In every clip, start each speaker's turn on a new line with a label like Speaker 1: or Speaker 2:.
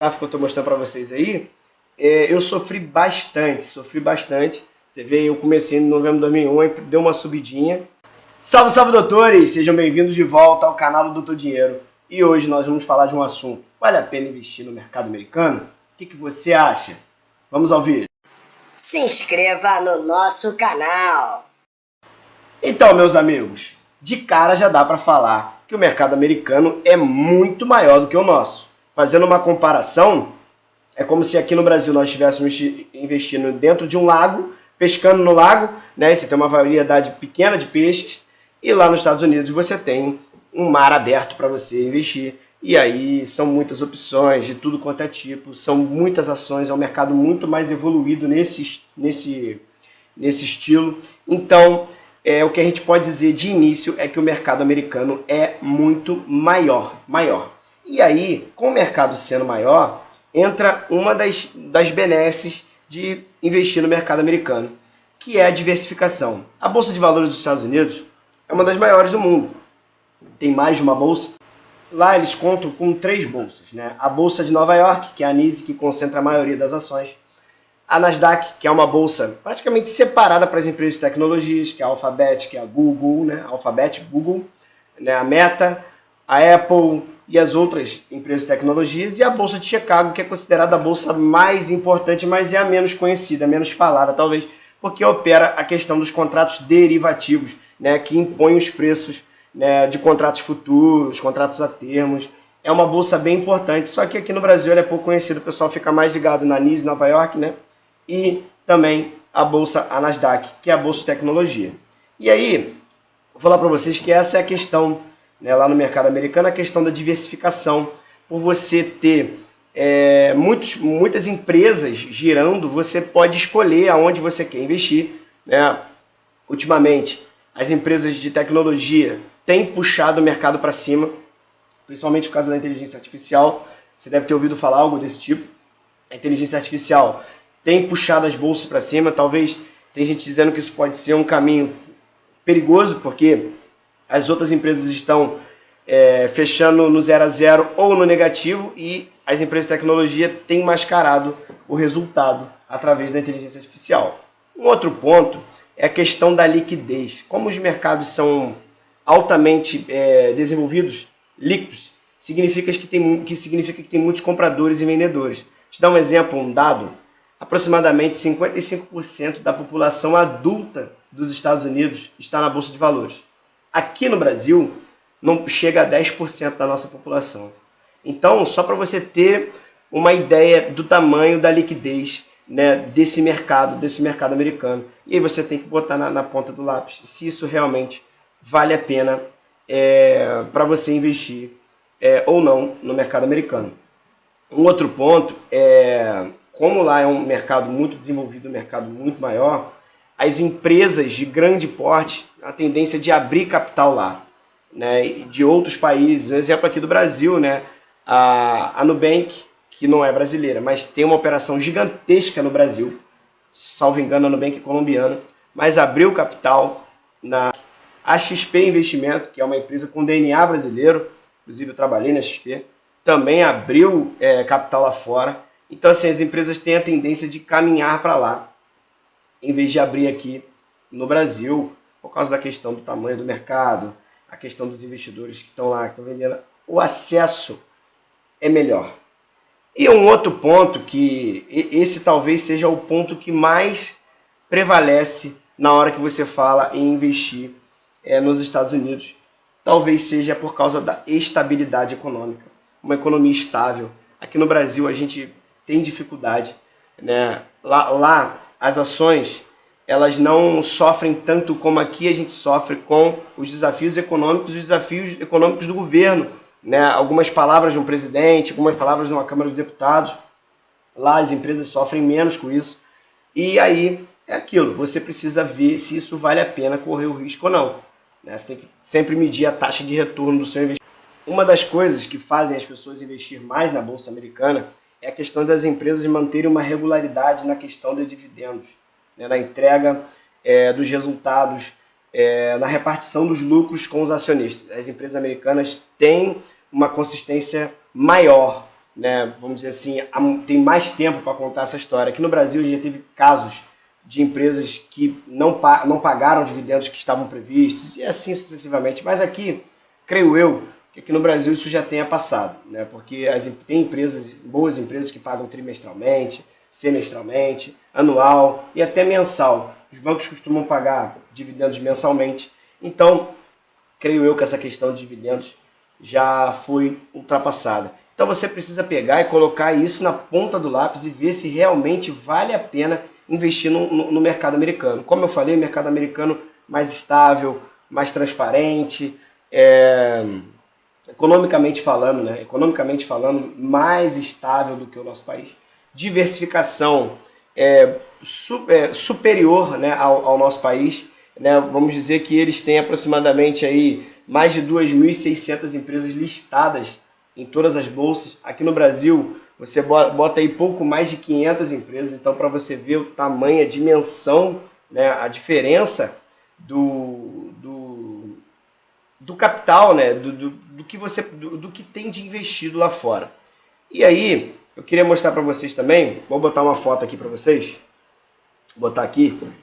Speaker 1: gráfico que eu estou mostrando para vocês aí, eu sofri bastante. Você vê, eu comecei em novembro de 2001 e deu uma subidinha. Salve, salve, doutores! Sejam bem-vindos de volta ao canal do Doutor Dinheiro. E hoje nós vamos falar de um assunto. Vale a pena investir no mercado americano? O que você acha? Vamos ao vídeo.
Speaker 2: Se inscreva no nosso canal.
Speaker 1: Então, meus amigos, de cara já dá para falar que o mercado americano é muito maior do que o nosso. Fazendo uma comparação, é como se aqui no Brasil nós estivéssemos investindo dentro de um lago, pescando no lago, né? Você tem uma variedade pequena de peixes, e lá nos Estados Unidos você tem um mar aberto para você investir. E aí são muitas opções de tudo quanto é tipo, são muitas ações, é um mercado muito mais evoluído nesse estilo. Então, o que a gente pode dizer de início é que o mercado americano é muito maior. E aí, com o mercado sendo maior, entra uma das benesses de investir no mercado americano, que é a diversificação. A Bolsa de Valores dos Estados Unidos é uma das maiores do mundo. Tem mais de uma bolsa. Lá eles contam com 3 bolsas, né? A Bolsa de Nova York, que é a NYSE, que concentra a maioria das ações. A Nasdaq, que é uma bolsa praticamente separada para as empresas de tecnologias, que é a Alphabet, que é a Google, né? Alphabet, Google, né? A Meta, a Apple e as outras empresas de tecnologias. E a Bolsa de Chicago, que é considerada a bolsa mais importante, mas é a menos conhecida, a menos falada, talvez, porque opera a questão dos contratos derivativos, né? Que impõem os preços, né, de contratos futuros, contratos a termos. É uma bolsa bem importante, só que aqui no Brasil ela é pouco conhecida, o pessoal fica mais ligado na NYSE, Nova York, né? E também a bolsa, a Nasdaq, que é a bolsa de tecnologia. E aí, vou falar para vocês que essa é a questão, né, lá no mercado americano, a questão da diversificação. Por você ter muitas empresas girando, você pode escolher aonde você quer investir, né? Ultimamente, as empresas de tecnologia têm puxado o mercado para cima, principalmente por causa da inteligência artificial. Você deve ter ouvido falar algo desse tipo. A inteligência artificial tem puxado as bolsas para cima. Talvez tem gente dizendo que isso pode ser um caminho perigoso, porque as outras empresas estão fechando no 0 a 0 ou no negativo, e as empresas de tecnologia têm mascarado o resultado através da inteligência artificial. Um outro ponto é a questão da liquidez. Como os mercados são altamente desenvolvidos, líquidos, significa que tem muitos compradores e vendedores. Te dar um exemplo, um dado: aproximadamente 55% da população adulta dos Estados Unidos está na Bolsa de Valores. Aqui no Brasil, não chega a 10% da nossa população. Então, só para você ter uma ideia do tamanho da liquidez, né, desse mercado americano. E aí você tem que botar na ponta do lápis se isso realmente vale a pena para você investir ou não no mercado americano. Um outro ponto é, como lá é um mercado muito desenvolvido, um mercado muito maior, as empresas de grande porte, a tendência de abrir capital lá, né, de outros países. Um exemplo aqui do Brasil, né, a Nubank, que não é brasileira, mas tem uma operação gigantesca no Brasil, salvo engano, a Nubank é colombiana, mas abriu capital na XP Investimento, que é uma empresa com DNA brasileiro, inclusive eu trabalhei na XP, também abriu capital lá fora. Então, assim, as empresas têm a tendência de caminhar para lá, em vez de abrir aqui no Brasil, por causa da questão do tamanho do mercado, a questão dos investidores que estão lá, que estão vendendo, o acesso é melhor. E um outro ponto, que esse talvez seja o ponto que mais prevalece na hora que você fala em investir nos Estados Unidos, talvez seja por causa da estabilidade econômica, uma economia estável. Aqui no Brasil a gente tem dificuldade, né? Lá as ações, elas não sofrem tanto como aqui a gente sofre com os desafios econômicos do governo, né? Algumas palavras de um presidente, algumas palavras de uma Câmara dos Deputados. Lá as empresas sofrem menos com isso. E aí é aquilo, você precisa ver se isso vale a pena correr o risco ou não, né? Você tem que sempre medir a taxa de retorno do seu investimento. Uma das coisas que fazem as pessoas investir mais na Bolsa Americana é a questão das empresas manterem uma regularidade na questão de dividendos, né? Na entrega dos resultados, na repartição dos lucros com os acionistas. As empresas americanas têm uma consistência maior né, vamos dizer assim, tem mais tempo para contar essa história. Aqui no Brasil já teve casos de empresas que não pagaram dividendos que estavam previstos, e assim sucessivamente. Mas aqui, creio eu, que aqui no Brasil isso já tenha passado, né? Porque tem empresas, boas empresas que pagam trimestralmente, semestralmente, anual e até mensal. Os bancos costumam pagar dividendos mensalmente. Então, creio eu que essa questão de dividendos já foi ultrapassada. Então você precisa pegar e colocar isso na ponta do lápis e ver se realmente vale a pena investir no mercado americano. Como eu falei, o mercado americano mais estável, mais transparente, economicamente falando, né? Economicamente falando, mais estável do que o nosso país. Diversificação superior, né, ao nosso país. Né? Vamos dizer que eles têm aproximadamente aí mais de 2.600 empresas listadas em todas as bolsas. Aqui no Brasil, você bota aí pouco mais de 500 empresas. Então, para você ver o tamanho, a dimensão, né, a diferença do capital, né, do que tem de investido lá fora. E aí, eu queria mostrar para vocês também, vou botar uma foto aqui para vocês,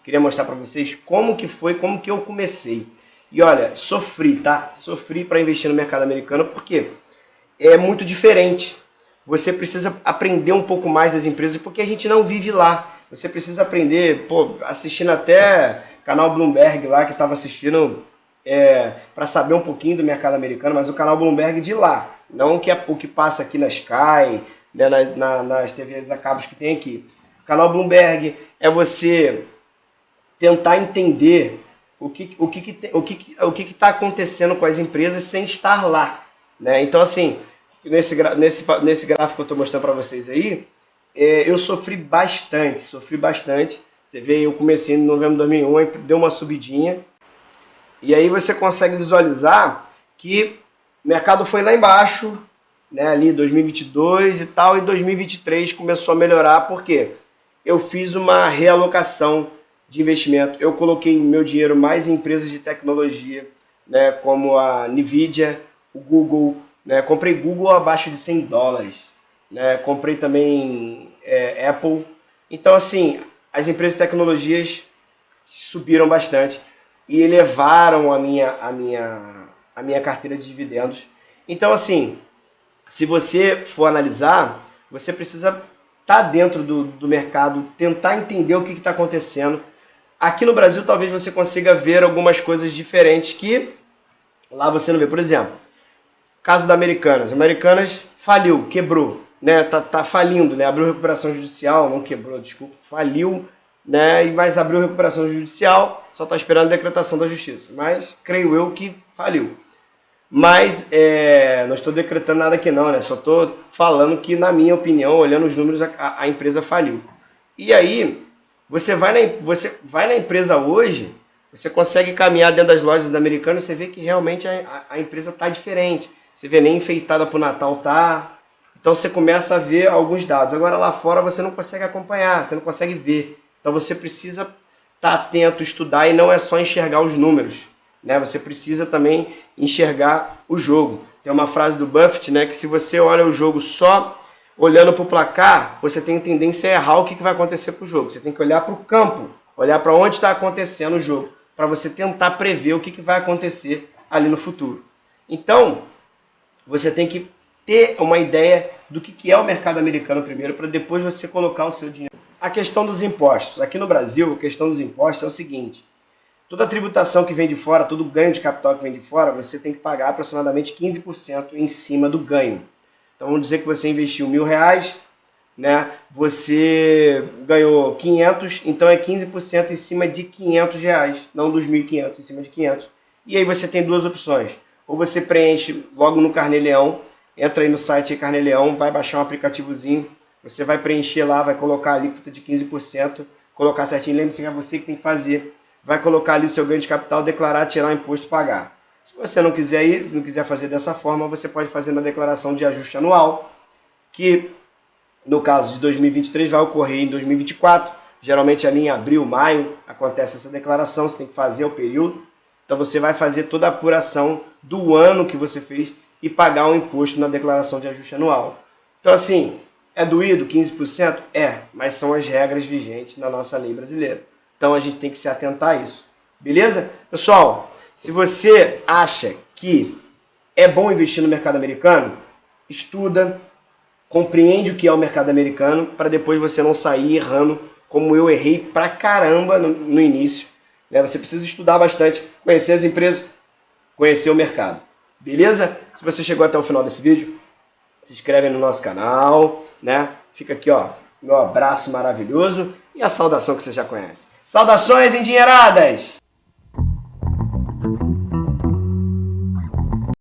Speaker 1: queria mostrar para vocês como que eu comecei. E olha, sofri para investir no mercado americano, porque é muito diferente. Você precisa aprender um pouco mais das empresas, porque a gente não vive lá. Você precisa aprender, assistindo até canal Bloomberg lá, que estava assistindo para saber um pouquinho do mercado americano, mas o canal Bloomberg de lá, não o que passa aqui na Sky, né, nas TVs a cabos que tem aqui. O canal Bloomberg é você tentar entender o que está acontecendo com as empresas sem estar lá, né? Então, assim, nesse gráfico que eu estou mostrando para vocês aí, eu sofri bastante. Você vê, eu comecei em novembro de 2001, deu uma subidinha, e aí você consegue visualizar que o mercado foi lá embaixo, né, ali 2022 e tal, e 2023 começou a melhorar, porque eu fiz uma realocação de investimento. Eu coloquei meu dinheiro mais em empresas de tecnologia, né, como a Nvidia, o Google, né, comprei Google abaixo de $100, né, comprei também Apple. Então, assim, as empresas de tecnologias subiram bastante e elevaram a minha carteira de dividendos. Então, assim, se você for analisar, você precisa estar dentro do mercado, tentar entender o que está acontecendo. Aqui no Brasil, talvez você consiga ver algumas coisas diferentes que lá você não vê. Por exemplo, caso da Americanas. Americanas faliu, quebrou, né? Tá falindo, né? Abriu recuperação judicial, não quebrou, desculpa, faliu, né? Mas abriu recuperação judicial, só está esperando a decretação da justiça. Mas creio eu que faliu. Mas não estou decretando nada aqui não, né? Só estou falando que, na minha opinião, olhando os números, a empresa faliu. E aí, você vai na empresa hoje, você consegue caminhar dentro das lojas da Americanas e você vê que realmente a empresa está diferente. Você vê nem enfeitada para o Natal, tá? Então você começa a ver alguns dados. Agora lá fora você não consegue acompanhar, você não consegue ver. Então você precisa estar atento, estudar, e não é só enxergar os números, né? Você precisa também enxergar o jogo. Tem uma frase do Buffett, né, que se você olha o jogo só olhando para o placar, você tem tendência a errar o que vai acontecer para o jogo. Você tem que olhar para o campo, olhar para onde está acontecendo o jogo, para você tentar prever o que vai acontecer ali no futuro. Então, você tem que ter uma ideia do que é o mercado americano primeiro, para depois você colocar o seu dinheiro. A questão dos impostos. Aqui no Brasil, a questão dos impostos é o seguinte: toda tributação que vem de fora, todo ganho de capital que vem de fora, você tem que pagar aproximadamente 15% em cima do ganho. Então vamos dizer que você investiu R$1.000, né? Você ganhou 500, então é 15% em cima de R$500, não dos 1.500, em cima de 500. E aí você tem duas opções. Ou você preenche logo no Carnê-Leão, entra aí no site Carnê-Leão, vai baixar um aplicativozinho, você vai preencher lá, vai colocar a alíquota de 15%, colocar certinho, lembre-se que é você que tem que fazer. Vai colocar ali o seu ganho de capital, declarar, tirar o imposto e pagar. Se você não quiser ir, se não quiser fazer dessa forma, você pode fazer na declaração de ajuste anual, que no caso de 2023 vai ocorrer em 2024. Geralmente ali em abril, maio, acontece essa declaração, você tem que fazer o período. Então você vai fazer toda a apuração do ano que você fez e pagar o imposto na declaração de ajuste anual. Então, assim, é doído 15%? É, mas são as regras vigentes na nossa lei brasileira. Então, a gente tem que se atentar a isso. Beleza? Pessoal, se você acha que é bom investir no mercado americano, estuda, compreende o que é o mercado americano, para depois você não sair errando, como eu errei pra caramba no início. Né? Você precisa estudar bastante, conhecer as empresas, conhecer o mercado. Beleza? Se você chegou até o final desse vídeo, se inscreve no nosso canal, né? Fica aqui, ó, meu abraço maravilhoso e a saudação que você já conhece. Saudações endinheiradas!